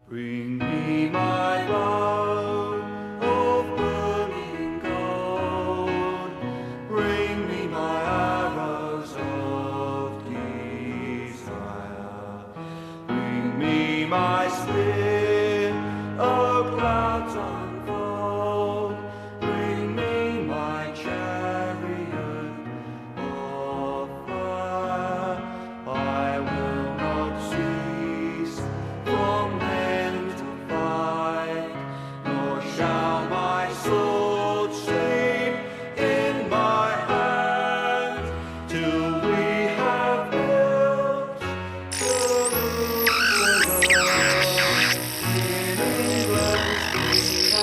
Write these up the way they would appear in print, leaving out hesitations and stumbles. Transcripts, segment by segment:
Bring me my bow of burning gold. Bring me my arrows of desire. Bring me my spear, O clouds unfold. Bring me my chariot of fire. I will not cease from then to fight, nor shall my sword sleep in my hand, till we have built Jerusalem in England's green and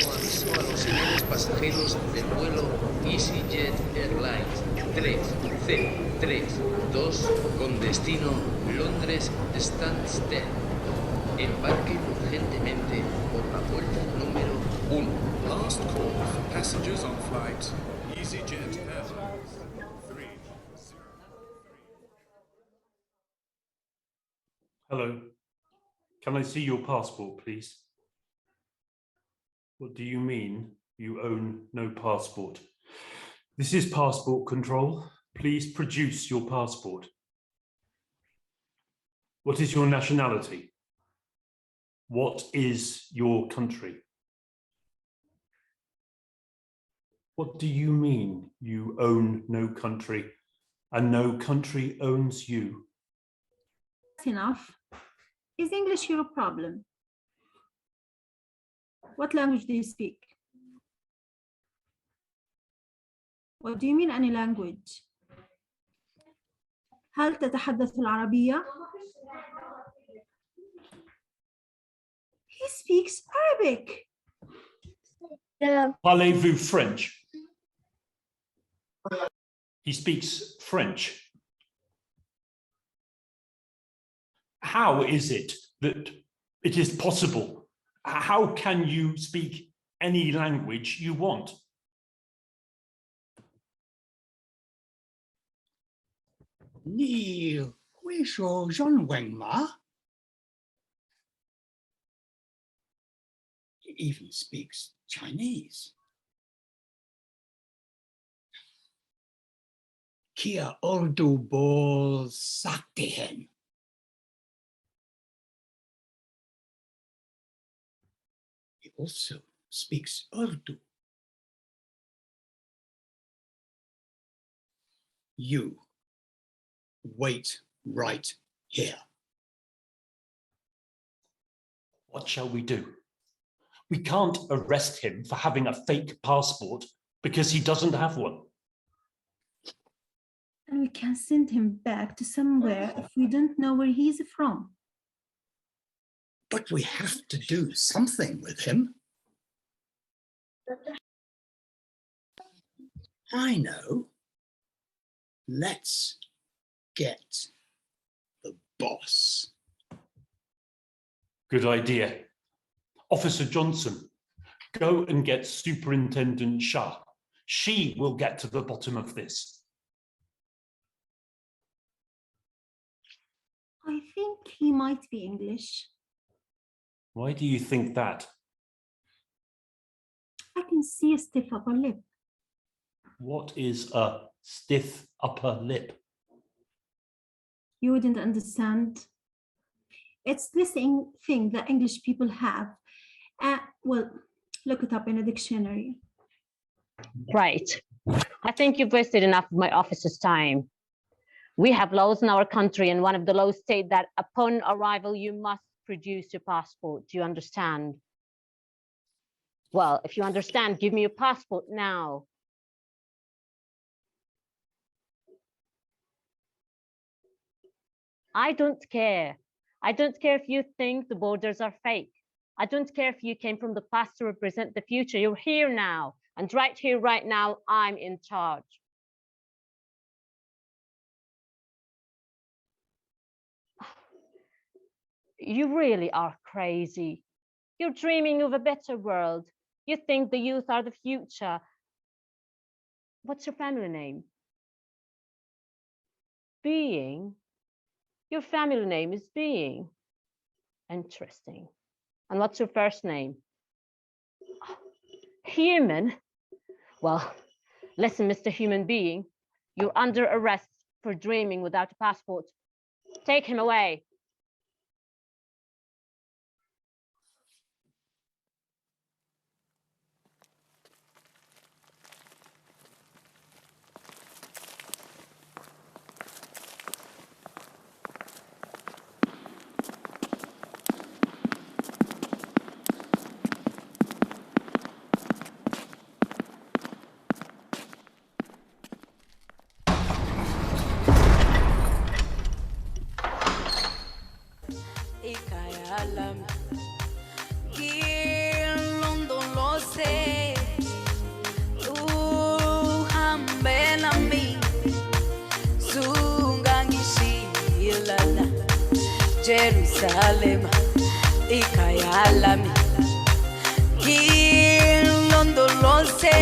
Aviso a los señores pasajeros del vuelo EasyJet Airlines 3032 con destino Londres Stansted. Embarquen urgentemente por la puerta número 1. Last call for passengers on flight EasyJet Airlines 303. Hello. Can I see your passport, please? What do you mean you own no passport? This is passport control. Please produce your passport. What is your nationality? What is your country? What do you mean you own no country and no country owns you? That's enough. Is English your problem? What language do you speak? What do you mean any language? هل تتحدث العربية? He speaks Arabic. Parlez-vous French? He speaks French. How is it that it is possible? How can you speak any language you want? 你会说中文吗？ He even speaks Chinese. Kia Urdu bol sakte hain. He also speaks Urdu. You wait right here. What shall we do? We can't arrest him for having a fake passport because he doesn't have one. And we can send him back to somewhere if we don't know where he's from. But we have to do something with him. I know. Let's get the boss. Good idea. Officer Johnson, go and get Superintendent Shah. She will get to the bottom of this. I think he might be English. Why do you think that? I can see a stiff upper lip. What is a stiff upper lip? You wouldn't understand. It's this thing that English people have. Well, look it up in a dictionary. Right. I think you've wasted enough of my officer's time. We have laws in our country, and one of the laws state that upon arrival, you must produce your passport. Do you understand? Well, if you understand, give me your passport now. I don't care. I don't care if you think the borders are fake. I don't care if you came from the past to represent the future. You're here now. And right here, right now, I'm in charge. You really are crazy. You're dreaming of a better world. You think the youth are the future. What's your family name? Being, your family name is Being. Interesting. And what's your first name? Human. Well, listen, Mr. Human Being, you're under arrest for dreaming without a passport. Take him away. Ikayalam, kilondolose, uhambelami, zungangishilana, Jerusalem, ikayalami, kilondolose,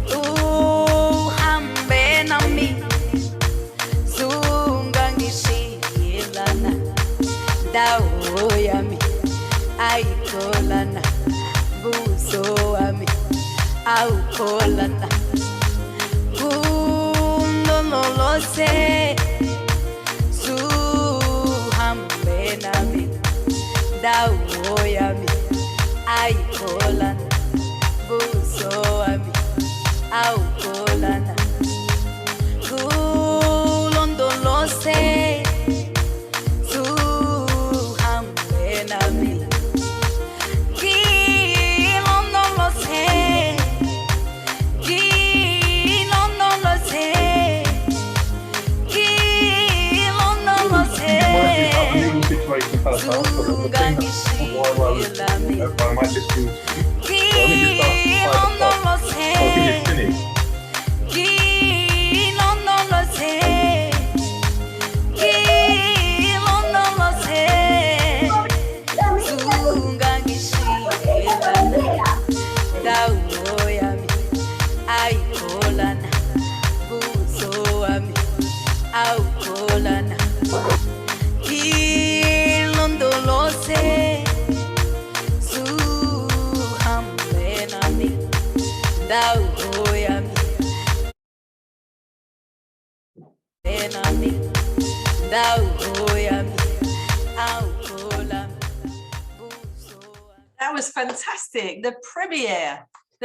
uhambelami, zungangishilana. Dawo yami ayikholana buso wami awukholana kunololose suhambe nami dawo yami ayikholana buso wami awukholana kulondolose I might just do. I think it's about 5 o'clock. I think it's finished. That was fantastic. The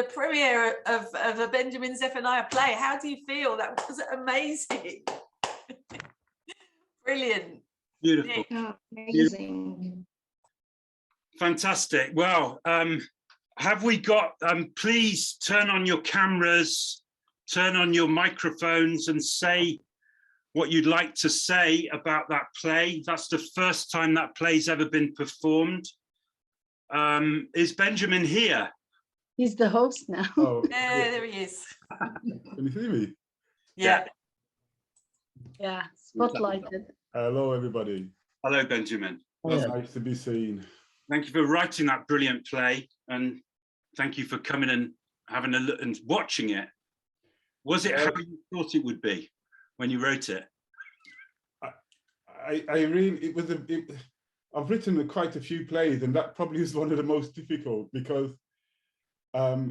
premiere of a Benjamin Zephaniah play. How do you feel? That was amazing. Brilliant. Beautiful. Oh, amazing. Fantastic. Well, have we got, please turn on your cameras, turn on your microphones and say what you'd like to say about that play. That's the first time that play's ever been performed. Is Benjamin here? He's the host now. Oh, Yeah, there he is. can you see me? Yeah. Yeah, spotlighted. Hello, everybody. Hello, Benjamin. It's nice to be seen. Thank you for writing that brilliant play, and thank you for coming and having a look and watching it. Was it how you thought it would be when you wrote it? I really, I've written quite a few plays, and that probably is one of the most difficult because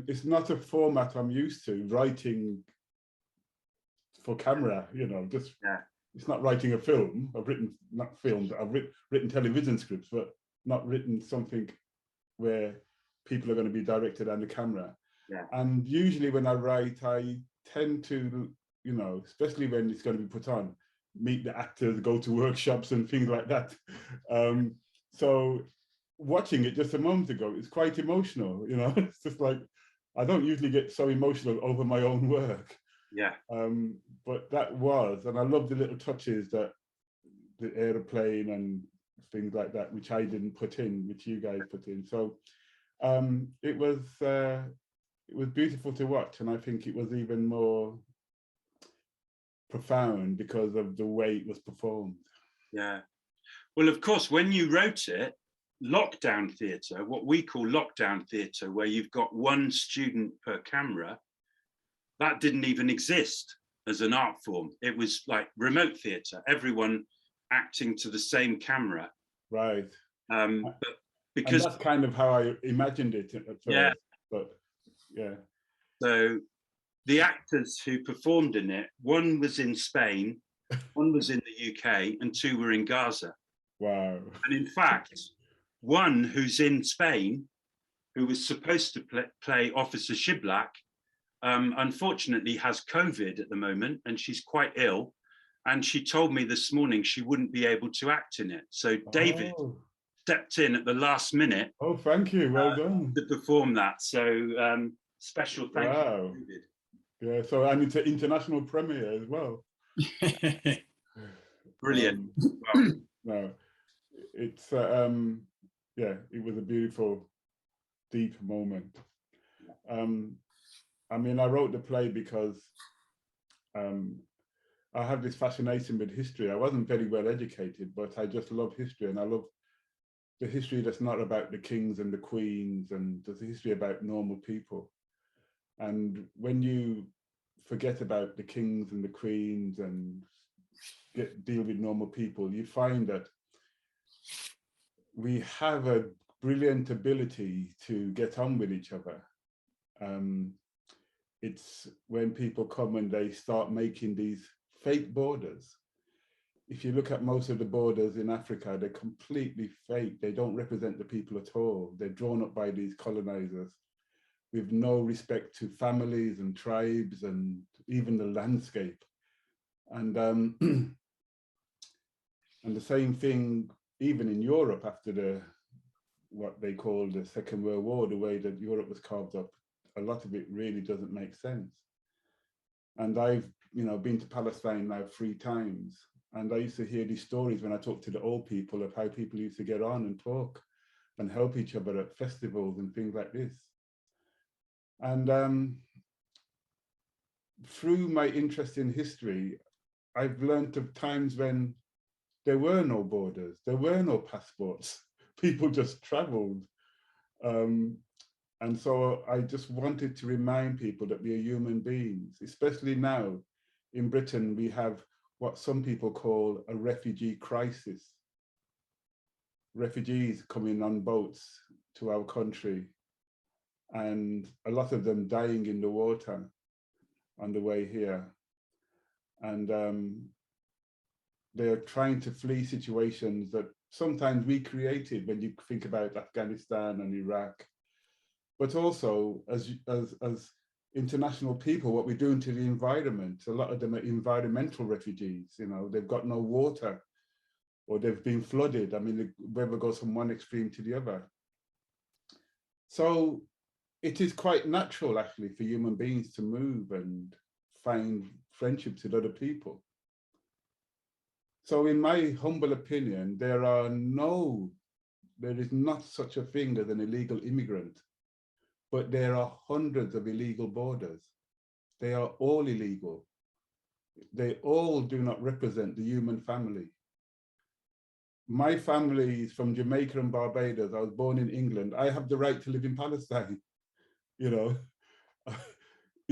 it's not a format I'm used to, writing for camera, you know, just, it's not writing a film. I've written, not films, I've written television scripts, but not written something where people are going to be directed on the camera. And usually when I write, I tend to, you know, especially when it's going to be put on, meet the actors, go to workshops and things like that. So watching it just a moment ago, it's quite emotional, you know. It's just like, I don't usually get so emotional over my own work. But that was, and I love the little touches that the airplane and things like that, which I didn't put in, which you guys put in. So it was beautiful to watch, and I think it was even more profound because of the way it was performed. Yeah. Well, of course, when you wrote it, lockdown theatre, what we call lockdown theatre, where you've got one student per camera, that didn't even exist as an art form. It was like remote theatre, everyone acting to the same camera. Right. But because and that's kind of how I imagined it at first. Yeah. But yeah. So the actors who performed in it, one was in Spain, one was in the UK, and two were in Gaza. Wow. And in fact, one who's in Spain, who was supposed to play Officer Shiblak, unfortunately has COVID at the moment, and she's quite ill. And she told me this morning she wouldn't be able to act in it. So David stepped in at the last minute. Oh, thank you. Well done. To perform that. So special thank you to David. Yeah, so and it's an international premiere as well. Brilliant. No, it's yeah, it was a beautiful, deep moment. I mean, I wrote the play because I have this fascination with history. I wasn't very well educated, but I just love history, and I love the history that's not about the kings and the queens, and there's a history about normal people. And when you forget about the kings and the queens and deal with normal people, you find that we have a brilliant ability to get on with each other. It's when people come and they start making these fake borders. If you look at most of the borders in Africa, they're completely fake. They don't represent the people at all. They're drawn up by these colonizers with no respect to families and tribes and even the landscape. And and the same thing even in Europe after what they call the Second World War, the way that Europe was carved up, a lot of it really doesn't make sense. And I've been to Palestine now 3 times, and I used to hear these stories when I talked to the old people of how people used to get on and talk and help each other at festivals and things like this. And through my interest in history, I've learned of times when there were no borders, there were no passports, people just traveled. And so I just wanted to remind people that we are human beings, especially now in Britain, we have what some people call a refugee crisis. Refugees coming on boats to our country, and a lot of them dying in the water on the way here. And they're trying to flee situations that sometimes we created when you think about Afghanistan and Iraq. But also as international people, what we're doing to the environment, a lot of them are environmental refugees, they've got no water or they've been flooded. I mean, the river goes from one extreme to the other. So it is quite natural actually for human beings to move and find friendships with other people. So in my humble opinion, there is not such a thing as an illegal immigrant, but there are hundreds of illegal borders. They are all illegal. They all do not represent the human family. My family is from Jamaica and Barbados. I was born in England. I have the right to live in Palestine. It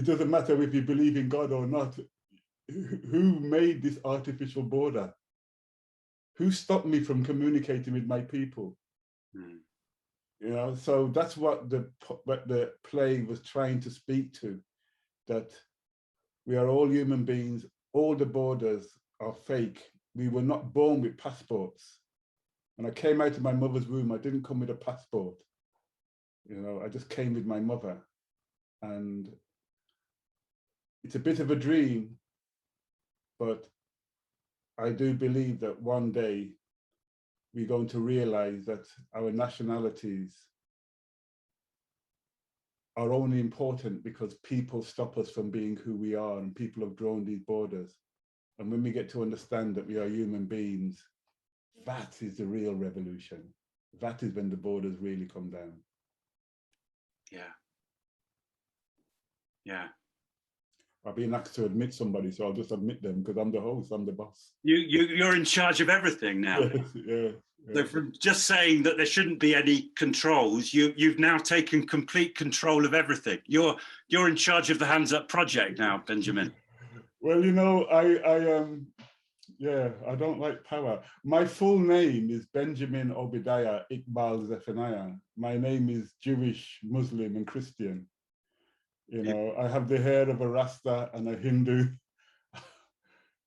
doesn't matter if you believe in God or not. Who made this artificial border? Who stopped me from communicating with my people? So that's what the play was trying to speak to, that we are all human beings, all the borders are fake. We were not born with passports. When I came out of my mother's womb, I didn't come with a passport. I just came with my mother. And it's a bit of a dream, but I do believe that one day we're going to realize that our nationalities are only important because people stop us from being who we are, and people have drawn these borders. And when we get to understand that we are human beings, that is the real revolution. That is when the borders really come down. Yeah. I've been asked to admit somebody, so I'll just admit them because I'm the host, I'm the boss. You're in charge of everything now. Yeah. So from just saying that there shouldn't be any controls, you've now taken complete control of everything. You're in charge of the Hands Up project now, Benjamin. Well, you know, yeah, I don't like power. My full name is Benjamin Obadiah Iqbal Zephaniah. My name is Jewish, Muslim, and Christian. You know, I have the hair of a Rasta and a Hindu.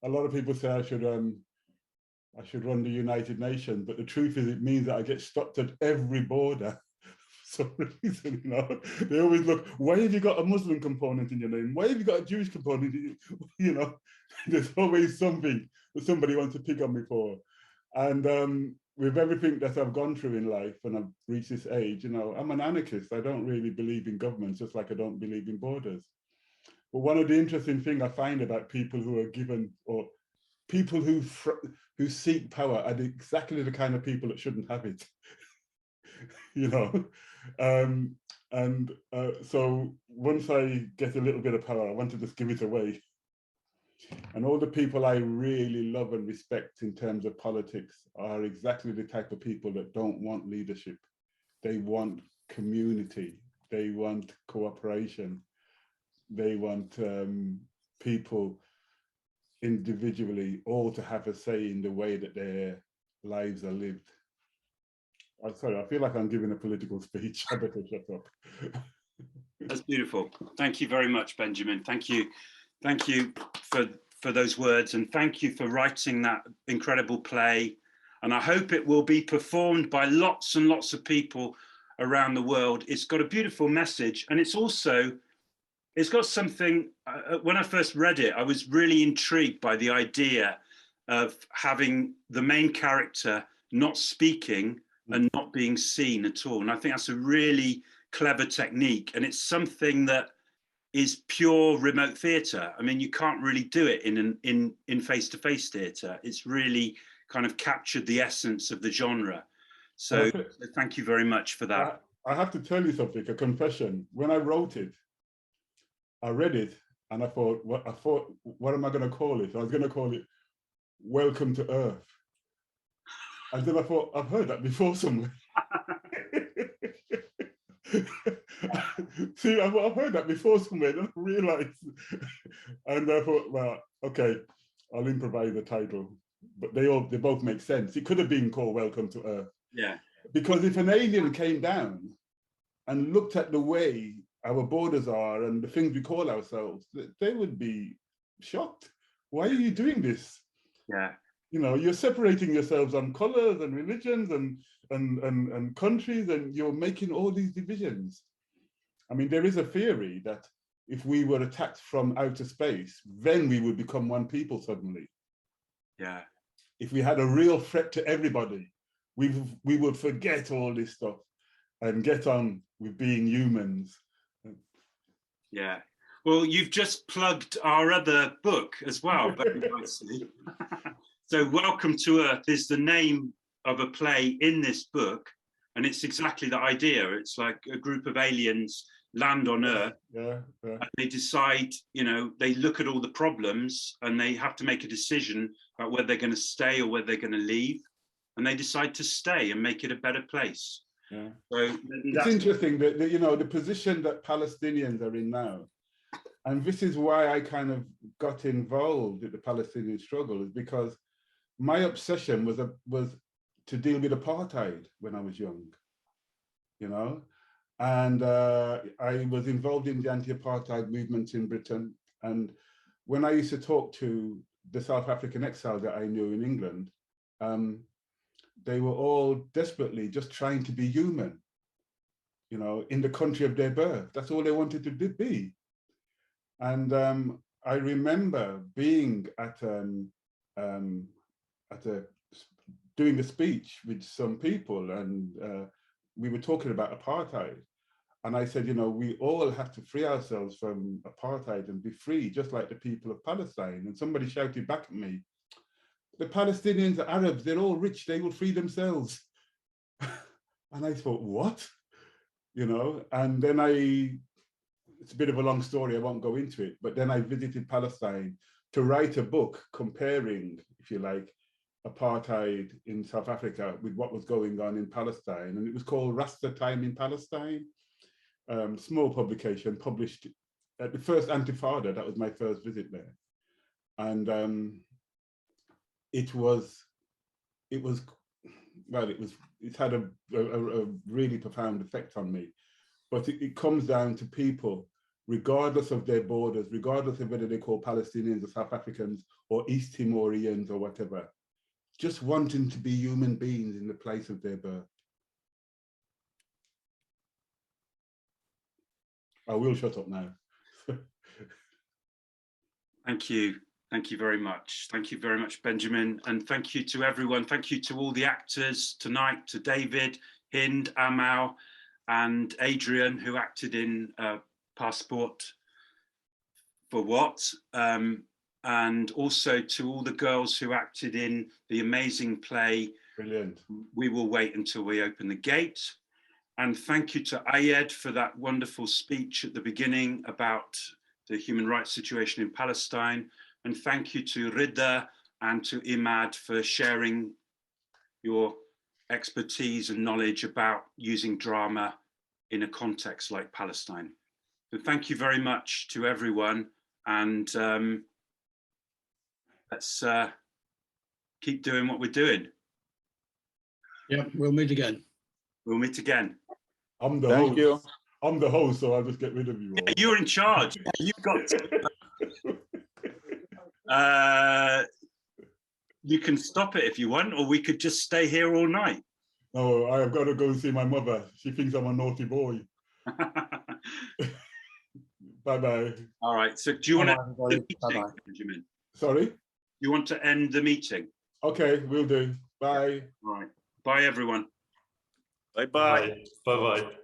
A lot of people say I should run the United Nations, but the truth is, it means that I get stopped at every border. For some reason, you know, they always look, why have you got a Muslim component in your name? Why have you got a Jewish component? You know, there's always something that somebody wants to pick on me for. And with everything that I've gone through in life and I've reached this age, you know, I'm an anarchist. I don't really believe in governments, just like I don't believe in borders. But one of the interesting things I find about people who are given, or people who seek power, are exactly the kind of people that shouldn't have it. You know, so once I get a little bit of power, I want to just give it away. And all the people I really love and respect in terms of politics are exactly the type of people that don't want leadership. They want community. They want cooperation. They want people individually all to have a say in the way that their lives are lived. I'm sorry, I feel like I'm giving a political speech. I better shut up. That's beautiful. Thank you very much, Benjamin. Thank you for those words, and thank you for writing that incredible play. And I hope it will be performed by lots and lots of people around the world. It's got a beautiful message, and it's got something. When I first read it, I was really intrigued by the idea of having the main character not speaking and not being seen at all. And I think that's a really clever technique. And it's something that is pure remote theatre. I mean, you can't really do it in face-to-face theatre. It's really kind of captured the essence of the genre. So thank you very much for that. I have to tell you something, a confession. When I wrote it, I read it and I thought, what am I going to call it? I was going to call it Welcome to Earth. And then I thought, I've heard that before somewhere. See, I've heard that before somewhere, and I realized. And I thought, well, okay, I'll improvise the title. But they both make sense. It could have been called Welcome to Earth. Yeah. Because if an alien came down and looked at the way our borders are and the things we call ourselves, they would be shocked. Why are you doing this? Yeah. You know, you're separating yourselves on colors and religions and countries, and you're making all these divisions. I mean, there is a theory that if we were attacked from outer space, then we would become one people suddenly. Yeah. If we had a real threat to everybody, we would forget all this stuff and get on with being humans. Yeah. Well, you've just plugged our other book as well, very nicely. So Welcome to Earth is the name of a play in this book, and it's exactly the idea. It's like a group of aliens land on Earth, and they decide, you know, they look at all the problems and they have to make a decision about whether they're going to stay or whether they're going to leave, and they decide to stay and make it a better place. Yeah. So it's interesting that, you know, the position that Palestinians are in now, and this is why I kind of got involved in the Palestinian struggle, is because my obsession was to deal with apartheid when I was young, you know, and I was involved in the anti-apartheid movement in Britain. And when I used to talk to the South African exiles that I knew in England, they were all desperately just trying to be human, you know, in the country of their birth. That's all they wanted to be. And I remember being at doing a speech with some people, and we were talking about apartheid. And I said, you know, we all have to free ourselves from apartheid and be free, just like the people of Palestine. And somebody shouted back at me, the Palestinians are Arabs, they're all rich, they will free themselves. And I thought, what? You know, and then it's a bit of a long story, I won't go into it, but then I visited Palestine to write a book comparing, if you like, apartheid in South Africa with what was going on in Palestine. And it was called Rasta Time in Palestine, small publication published at the first Antifada. That was my first visit there. and it had a really profound effect on me. But it comes down to people, regardless of their borders, regardless of whether they call Palestinians or South Africans or East Timorians or whatever, just wanting to be human beings in the place of their birth. I will shut up now. Thank you. Thank you very much. Thank you very much, Benjamin. And thank you to everyone. Thank you to all the actors tonight, to David, Hind, Amal, and Adrian, who acted in Passport for What? And also to all the girls who acted in the amazing play, Brilliant. We Will Wait Until We Open the Gate. And thank you to Ayed for that wonderful speech at the beginning about the human rights situation in Palestine. And thank you to Rida and to Imad for sharing your expertise and knowledge about using drama in a context like Palestine. So thank you very much to everyone, and let's keep doing what we're doing. Yeah, we'll meet again. We'll meet again. I'm the Thank host. you. I'm the host, so I'll just get rid of you all. Yeah, you're in charge. You've got to, you can stop it if you want, or we could just stay here all night. No, I've got to go and see my mother. She thinks I'm a naughty boy. Bye-bye. All right, so do you want to end the meeting, Bye-bye. Benjamin? Sorry? You want to end the meeting? Okay, will do. Bye. All right. Bye, everyone. Bye-bye. Bye-bye.